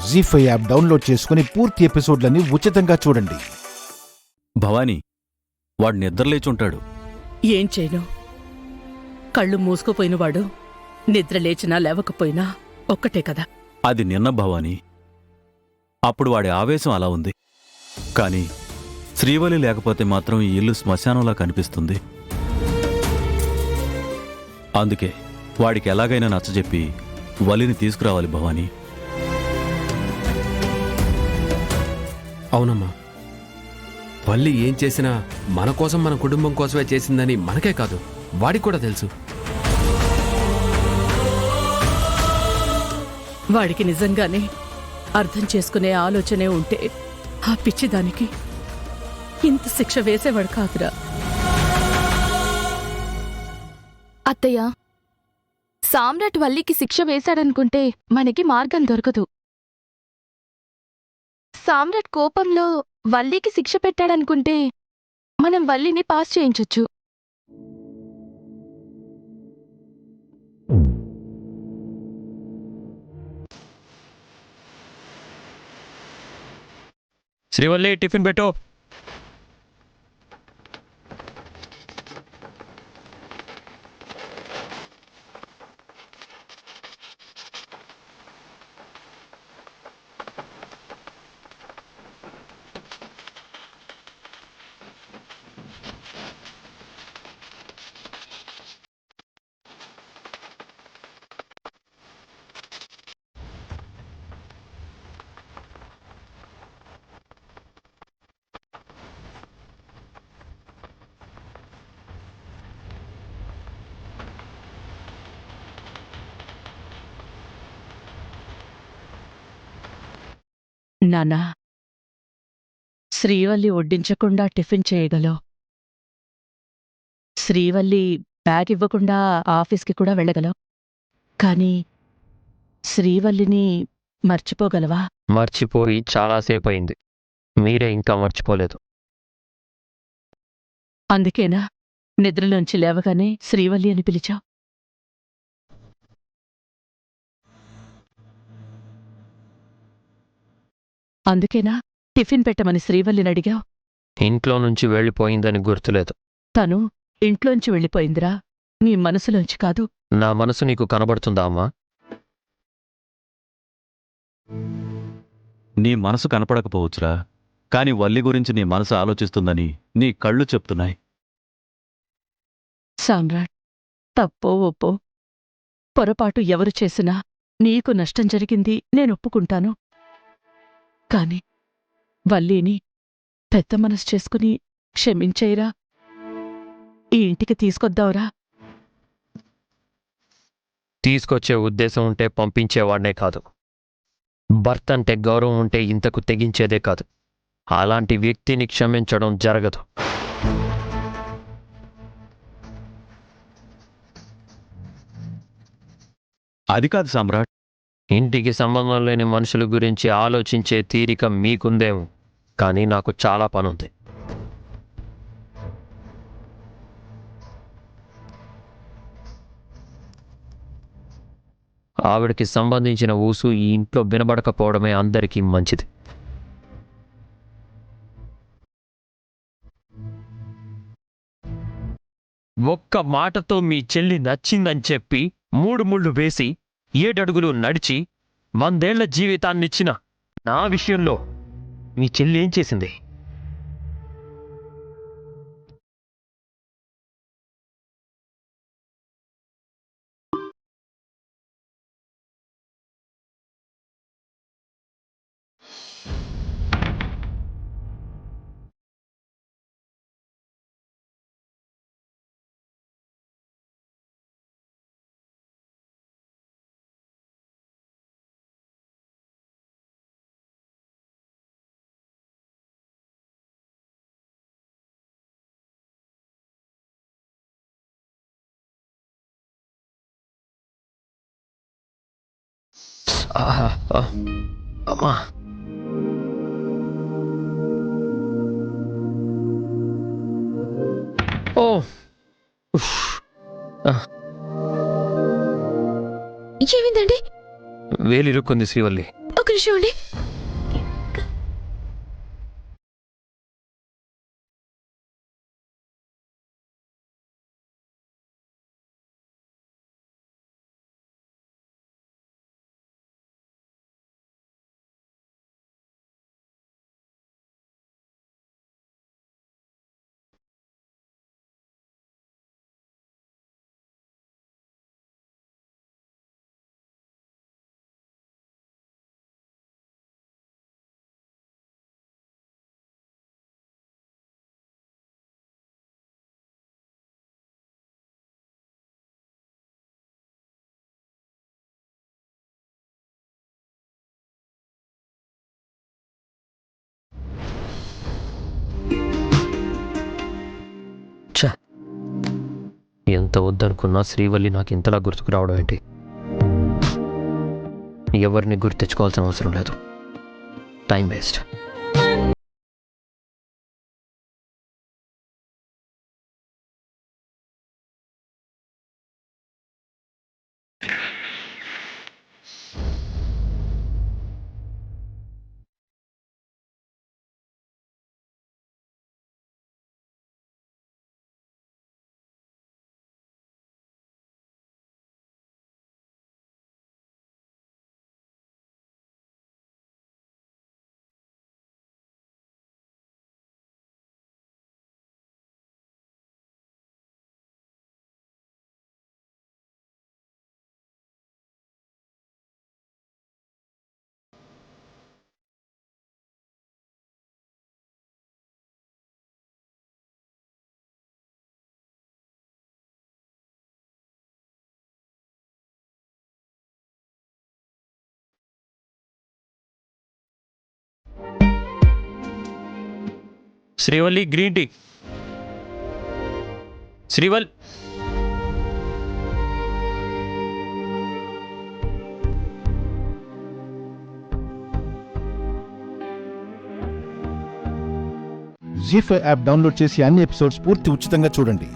జీ5 app download చేసుకుని పూర్తి ఎపిసోడ్లని ఉచితంగా చూడండి. భవానీ, వాడు నిద్రలేచుంటాడు. ఏం చేయను? కళ్ళు మూసుకుపోయినవాడు నిద్ర లేచినా లేవకపోయినా ఒక్కటే కదా. అది నిన్న భవానీ. అప్పుడు వాడి ఆవేశం అలా ఉంది. కాని శ్రీవల్లి లేకపోతే మాత్రం ఈ ఇల్లు శ్మశానంలా కనిపిస్తుంది. అందుకే వాడికి ఎలాగైనా నచ్చజెప్పి వల్లిని తీసుకురావాలి భవానీ. అవునమ్మా, వల్లి ఏం చేసినా మన కోసం, మన కుటుంబం కోసమే చేసిందని మనకే కాదు, వాడికి కూడా తెలుసు. వాడికి నిజంగానే అర్థం చేసుకునే ఆలోచనే ఉంటే ఆ పిచ్చిదానికి ఇంత శిక్ష వేసేవాడు కాదురా. అత్తయ్య, సామ్రాట్ వల్లికి శిక్ష వేశాడనుకుంటే మనకి మార్గం దొరకదు. సామ్రాట్ కోపంలో వల్లికి శిక్ష పెట్టాడనుకుంటే మనం వల్లిని పాస్ చేయించొచ్చు. శ్రీవల్లి, టిఫిన్ పెట్టు. నాన్నా, శ్రీవల్లి వడ్డించకుండా టిఫిన్ చేయగలవు. శ్రీవల్లి బ్యాగ్ ఇవ్వకుండా ఆఫీస్కి కూడా వెళ్ళగలవు. కానీ శ్రీవల్లిని మర్చిపోగలవా? మర్చిపోయి చాలాసేపు అయింది. మీరే ఇంకా మర్చిపోలేదు. అందుకేనా నిద్రలోంచి లేవగానే శ్రీవల్లి అని పిలిచావు? అందుకేనా టిఫిన్ పెట్టమని శ్రీవల్లిని అడిగావు? ఇంట్లో నుంచి వెళ్ళిపోయిందని గుర్తులేదు. తను ఇంట్లోంచి వెళ్ళిపోయిందిరా, నీ మనసులోంచి కాదు. నా మనసు నీకు కనబడుతుందా అమ్మా? నీ మనసు కనపడకపోవచ్చురా, కాని వల్లి గురించి నీ మనసు ఆలోచిస్తుందని నీ కళ్ళు చెప్తున్నాయి. సామ్రాట్, తప్పో ఒప్పో పొరపాటు ఎవరు చేసినా నీకు నష్టం జరిగింది నేనొప్పుకుంటాను. కాని వల్లీని పెద్ద మనసు చేసుకుని క్షమించేయరా. ఈ ఇంటికి తీసుకొద్దావురా. తీసుకొచ్చే ఉద్దేశం ఉంటే పంపించేవాడినే కాదు. భర్త అంటే గౌరవం ఉంటే ఇంతకు తెగించేదే కాదు. అలాంటి వ్యక్తిని క్షమించడం జరగదు. అది కాదు సామ్రాట్. ఇంటికి సంబంధం లేని మనుషుల గురించి ఆలోచించే తీరిక మీకుందేమో, కానీ నాకు చాలా పనుంది. ఆవిడకి సంబంధించిన ఊసు ఈ ఇంట్లో వినబడకపోవడమే అందరికీ మంచిది. ఒక్క మాటతో మీ చెల్లి నచ్చిందని చెప్పి 3 ముళ్ళు వేసి 7 అడుగులు నడిచి 100 ఏళ్ల జీవితాన్నిచ్చిన నా విషయంలో మీ చెల్లి ఏం చేసింది? అమ్మా, ఓ ఏమైందండి? వేలిరుక్కుంది శ్రీవల్లి. ఒక నిమిషం అండి. ఛ, ఎంత వద్దనుకున్నా శ్రీవల్లి నాకు ఇంతలా గుర్తుకు రావడం ఏంటి? ఎవరిని గుర్తు తెచ్చుకోవాల్సిన అవసరం లేదు. Time waste. Srivalli, green tea. శ్రీవల్, జీ5 యాప్ డౌన్లోడ్ చేసి అన్ని ఎపిసోడ్స్ పూర్తి ఉచితంగా చూడండి.